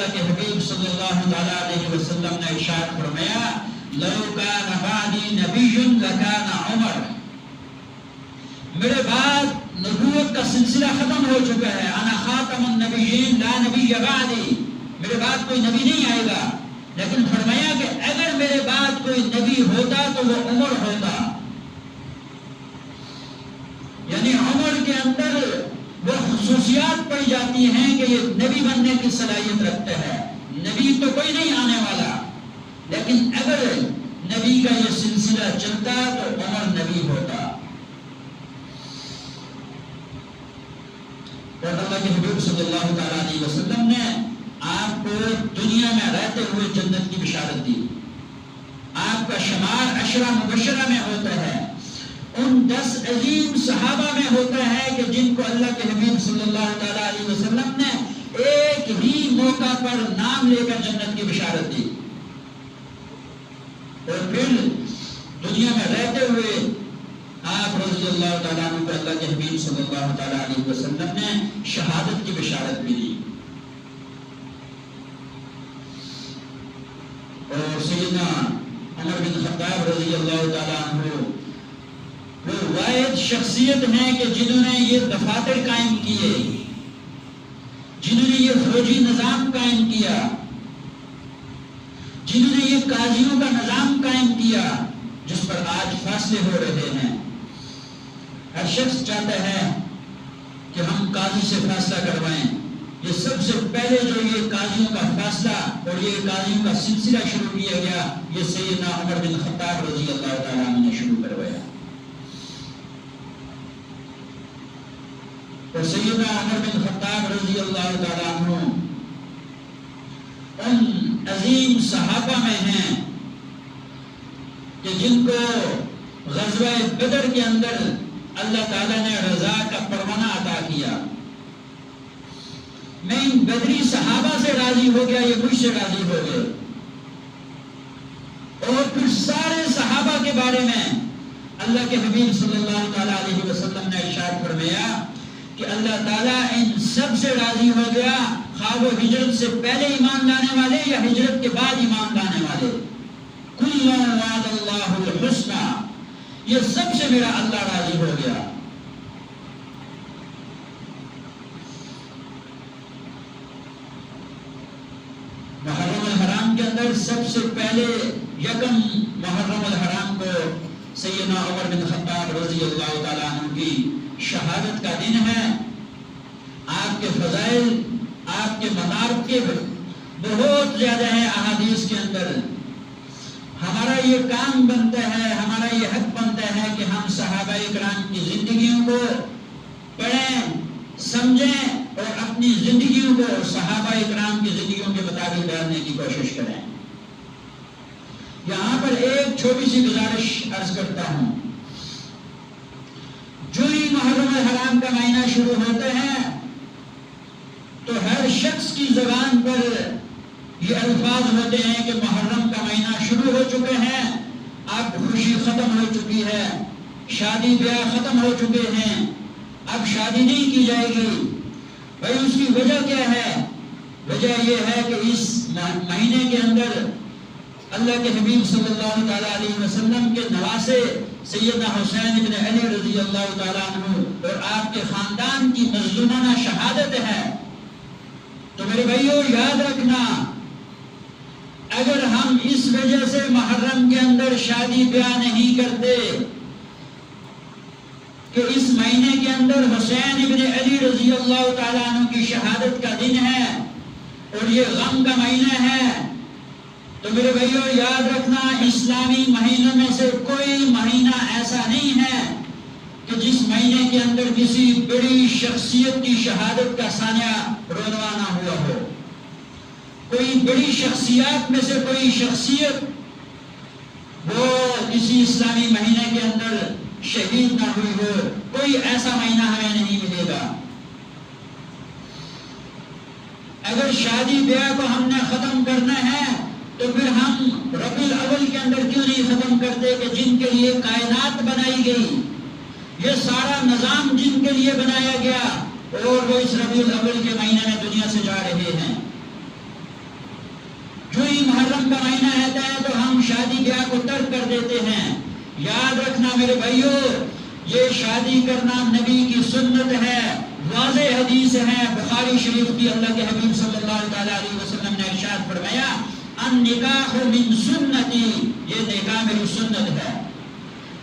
اللہ کے حبیب صلی اللہ علیہ وسلم نے ارشاد فرمایا لو کان بعدی نبی لکان عمر، میرے بعد نبوت کا سلسلہ ختم ہو چکا ہے، انا خاتم النبیین لا نبی بعدی، میرے بعد کوئی نبی نہیں آئے گا، لیکن فرمایا کہ اگر میرے بعد کوئی نبی ہوتا تو وہ عمر ہوتا، یعنی عمر کے اندر وہ خصوصیات پائی جاتی ہیں کہ یہ نبی بننے کی صلاحیت رکھتے ہیں، نبی تو کوئی نہیں آنے والا، لیکن اگر نبی کا یہ سلسلہ چلتا تو عمر نبی ہوتا۔ اور اللہ کے حبیب صلی اللہ تعالیٰ علیہ وسلم نے آپ کو دنیا میں رہتے ہوئے جنت کی بشارت دی، آپ کا شمار عشرہ مبشرہ میں ہوتا ہے، ان 10 عظیم صحابہ میں ہوتا ہے کہ جن کو اللہ کے حبیب صلی اللہ تعالیٰ علیہ وسلم نے ایک ہی موقع پر نام لے کر جنت کی بشارت دی، اور پھر دنیا میں رہتے ہوئے آپ رضی اللہ تعالیٰ عنہ کو اللہ کے حبیب صلی اللہ تعالیٰ علیہ وسلم نے شہادت کی بشارت بھی دی۔ اور سیدنا عمر بن خطاب رضی اللہ تعالیٰ عنہ وہ واحد شخصیت ہیں کہ جنہوں نے یہ دفاتر قائم کیے، جنہوں نے یہ فوجی نظام قائم کیا، جنہوں نے یہ قاضیوں کا نظام قائم کیا جس پر آج فیصلے ہو رہے ہیں۔ ہر شخص چاہتا ہے کہ ہم قاضی سے فیصلہ کروائیں، یہ سب سے پہلے جو یہ قاضیوں کا فیصلہ اور یہ قاضیوں کا سلسلہ شروع کیا گیا یہ سیدنا عمر بن خطاب رضی اللہ تعالیٰ عنہ نے شروع کروایا۔ اور سیدنا عمر بن خطاب رضی اللہ تعالیٰ عنہ ان عظیم صحابہ میں ہیں کہ جن کو غزوہ بدر کے اندر اللہ تعالیٰ نے رضا کا پروانہ عطا کیا، میں ان بدری صحابہ سے راضی ہو گیا، یہ مجھ سے راضی ہو گئے، اور پھر سارے صحابہ کے بارے میں اللہ کے حبیب صلی اللہ تعالیٰ علیہ وسلم نے ارشاد فرمایا کہ اللہ تعالیٰ ان سب سے راضی ہو گیا، خواہ وہ ہجرت سے پہلے ایمان لانے والے یا ہجرت کے بعد ایمان لانے والے، کل وعد اللہ الحسنى، یہ سب سے میرا اللہ راضی ہو گیا۔ محرم الحرام کے اندر سب سے پہلے یکم محرم الحرام کو سیدنا عمر بن خطاب رضی اللہ تعالیٰ عنہ کی شہادت کا دن ہے۔ آپ کے فضائل، آپ کے مناقب بہت زیادہ ہیں احادیث کے اندر۔ ہمارا یہ کام بنتا ہے، ہمارا یہ حق بنتا ہے کہ ہم صحابہ کرام کی زندگیوں کو پڑھیں، سمجھیں اور اپنی زندگیوں کو صحابہ کرام کی زندگیوں کے مطابق ڈالنے کی کوشش کریں۔ یہاں پر ایک چھوٹی سی گزارش عرض کرتا ہوں، جو ہی محرم الحرام کا مہینہ شروع ہوتے ہیں تو ہر شخص کی زبان پر یہ الفاظ ہوتے ہیں کہ محرم کا مہینہ شروع ہو چکے ہیں، اب خوشی ختم ہو چکی ہے، شادی بیاہ ختم ہو چکے ہیں، اب شادی نہیں کی جائے گی۔ بھائی اس کی وجہ کیا ہے؟ وجہ یہ ہے کہ اس مہینے کے اندر اللہ کے حبیب صلی اللہ تعالیٰ علیہ وسلم کے نواسے سیدنا حسین بن علی رضی اللہ تعالیٰ عنہ اور آپ کے خاندان کی مظلومانہ شہادت ہے۔ تو میرے بھائیو یاد رکھنا، اگر ہم اس وجہ سے محرم کے اندر شادی بیاہ نہیں کرتے کہ اس مہینے کے اندر حسین ابن علی رضی اللہ تعالیٰ عنہ کی شہادت کا دن ہے اور یہ غم کا مہینہ ہے، تو میرے بھائیو یاد رکھنا اسلامی مہینوں میں سے کوئی مہینہ ایسا نہیں ہے کہ جس مہینے کے اندر کسی بڑی شخصیت کی شہادت کا سانیہ رونما ہوا ہو، کوئی بڑی شخصیات میں سے کوئی شخصیت وہ کسی اسلامی مہینے کے اندر شہید نہ ہوئی ہو، کوئی ایسا مہینہ ہمیں نہیں ملے گا۔ اگر شادی بیاہ کو ہم نے ختم کرنا ہے تو پھر ہم ربیع الاول کے اندر کیوں نہیں ختم کرتے کہ جن کے لیے کائنات بنائی گئی، یہ سارا نظام جن کے لیے بنایا گیا اور وہ اس ربیع الاول کے مہینے میں دنیا سے جا رہے ہیں۔ شادی بیاہ کو ترک کر دیتے ہیں. یاد رکھنا میرے بھائیوں، یہ شادی کرنا نبی کی سنت ہے، واضح حدیث ہے بخاری شریف کی. اللہ کے حبیب صلی اللہ تعالیٰ علیہ وسلم نے ارشاد فرمایا النکاح من سنتی، یہ نکاح میری سنت ہے.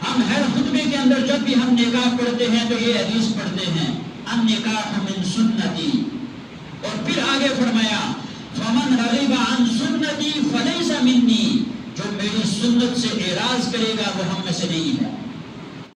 ہم ہر خطبے کے اندر جب بھی ہم نکاح پڑھتے ہیں تو یہ حدیث پڑھتے ہیں النکاح من سنتی. اور پھر آگے فرمایا فمن رغب عن سنتی فلیس منی، جو میری سنت سے اعراض کرے گا وہ ہم میں سے نہیں ہے.